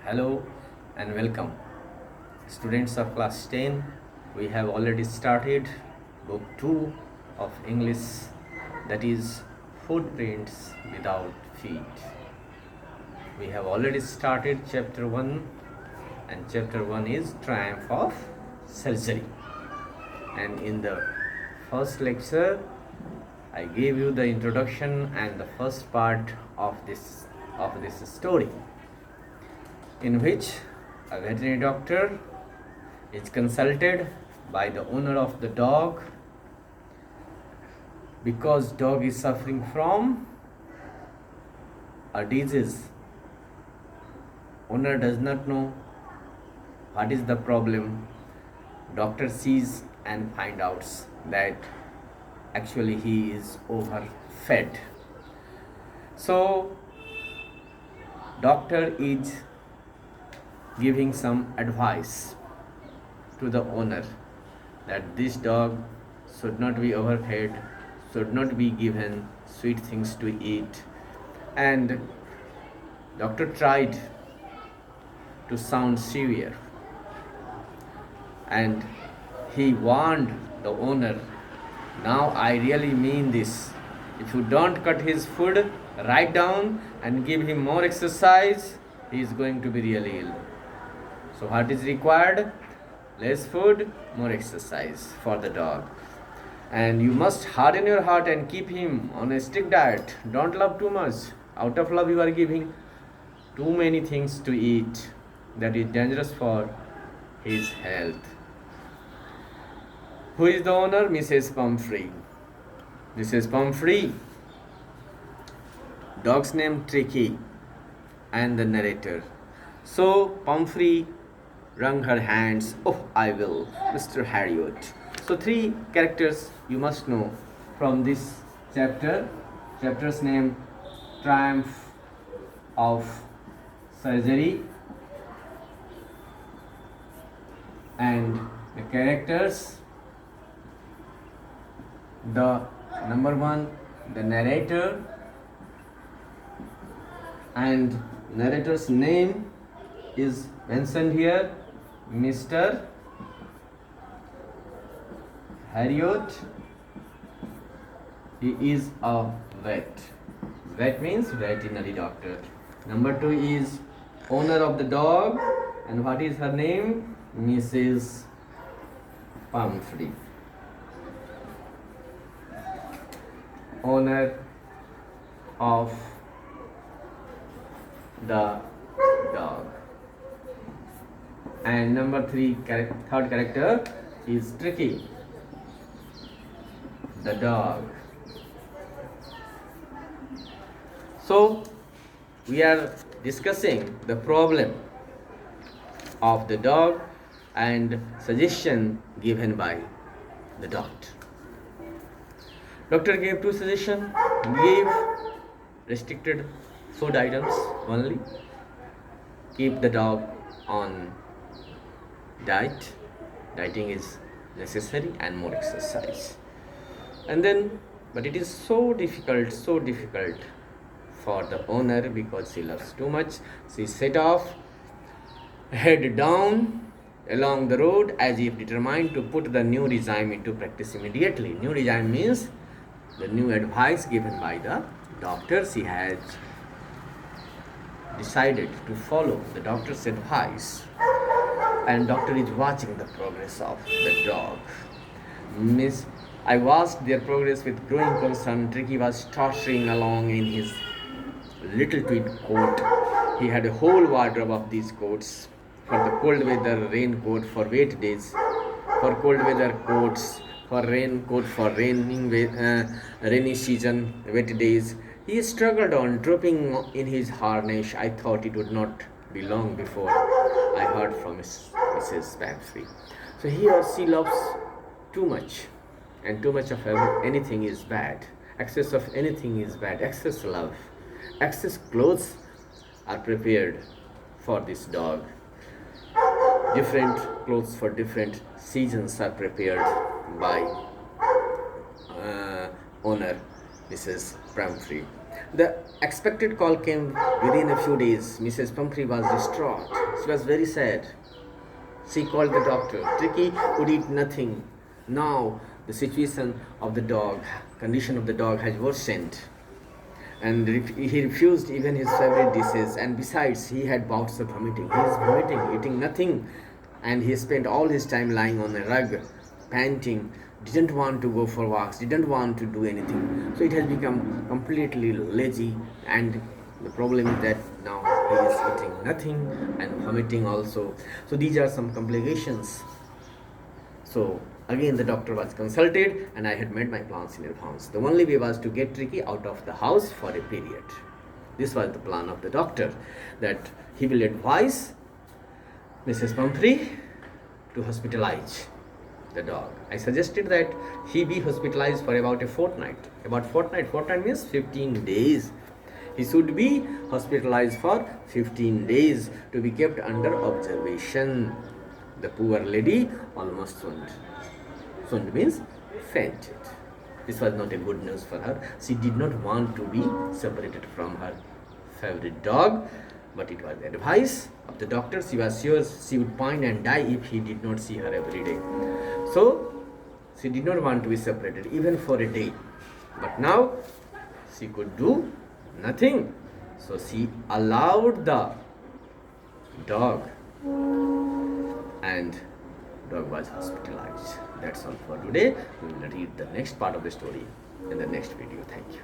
Hello and welcome. Students of class 10, we have already started book 2 of English, that is Footprints Without Feet. We have already started chapter 1, and chapter 1 is Triumph of Surgery. And in the first lecture, I gave you the introduction and the first part of this story, in which a veterinary doctor is consulted by the owner of the dog because dog is suffering from a disease. Owner does not know what is the problem. Doctor sees and finds out that actually he is overfed. So doctor is giving some advice to the owner that this dog should not be overfed, should not be given sweet things to eat. And doctor tried to sound severe, and he warned the owner, now I really mean this. If you don't cut his food right down and give him more exercise, he is going to be really ill. So what is required? Less food, more exercise for the dog. And you must harden your heart and keep him on a strict diet. Don't love too much. Out of love you are giving too many things to eat. That is dangerous for his health. Who is the owner? Mrs. Pumphrey. Mrs. Pumphrey. Dog's name Tricky, and the narrator. So Pumphrey wrung her hands. Oh, I will, Mr. Harriot. So 3 characters you must know from this chapter. Chapter's name, Triumph of Surgery. And the characters, the number 1, the narrator, and narrator's name is mentioned here, Mr. Harriot. He is a vet. Vet means veterinary doctor. Number 2 is owner of the dog, and what is her name? Mrs. Pumphrey. Owner of the dog. And number 3, third character is Tricky, the dog. So we are discussing the problem of the dog and suggestion given by the doctor. Doctor gave 2 suggestions. Give restricted food items only. Keep the dog on diet. Dieting is necessary, and more exercise. And then, but it is so difficult for the owner because she loves too much. She set off, head down along the road as if determined to put the new regime into practice immediately. New regime means the new advice given by the doctor. She has decided to follow the doctor's advice, and doctor is watching the progress of the dog. I watched their progress with growing concern. Tricky was tottering along in his little tweed coat. He had a whole wardrobe of these coats: for the cold weather raincoat for wet days, for cold weather coats, for raincoat for rainy season wet days. He struggled on, dropping in his harness. I thought it would not be long before I heard from Mrs. Pumphrey. So he or she loves too much, and too much of anything is bad. Excess of anything is bad. Excess love, excess clothes are prepared for this dog. Different clothes for different seasons are prepared by owner Mrs. Pumphrey. The expected call came within a few days. Mrs. Pumphrey was distraught. She was very sad. She called the doctor. Tricky would eat nothing. Now the situation of the dog, condition of the dog has worsened, and he refused even his favorite dishes, and besides he had bouts of vomiting. He is vomiting, eating nothing, and he spent all his time lying on a rug, panting, didn't want to go for walks, didn't want to do anything. So it has become completely lazy, and the problem is that now he is eating nothing and vomiting also. So these are some complications. So again the doctor was consulted, and I had made my plans in advance. The only way was to get Tricky out of the house for a period. This was the plan of the doctor, that he will advise Mrs. Pumphrey to hospitalize the dog. I suggested that he be hospitalized for about a fortnight. Fortnight means 15 days. He should be hospitalized for 15 days to be kept under observation. The poor lady almost swooned. Swooned means fainted. This was not a good news for her. She did not want to be separated from her favorite dog, but it was the advice of the doctor. She was sure she would pine and die if he did not see her every day. So she did not want to be separated even for a day. But now she could do nothing. So she allowed the dog, and dog was hospitalized. That's all for today. We will read the next part of the story in the next video. Thank you.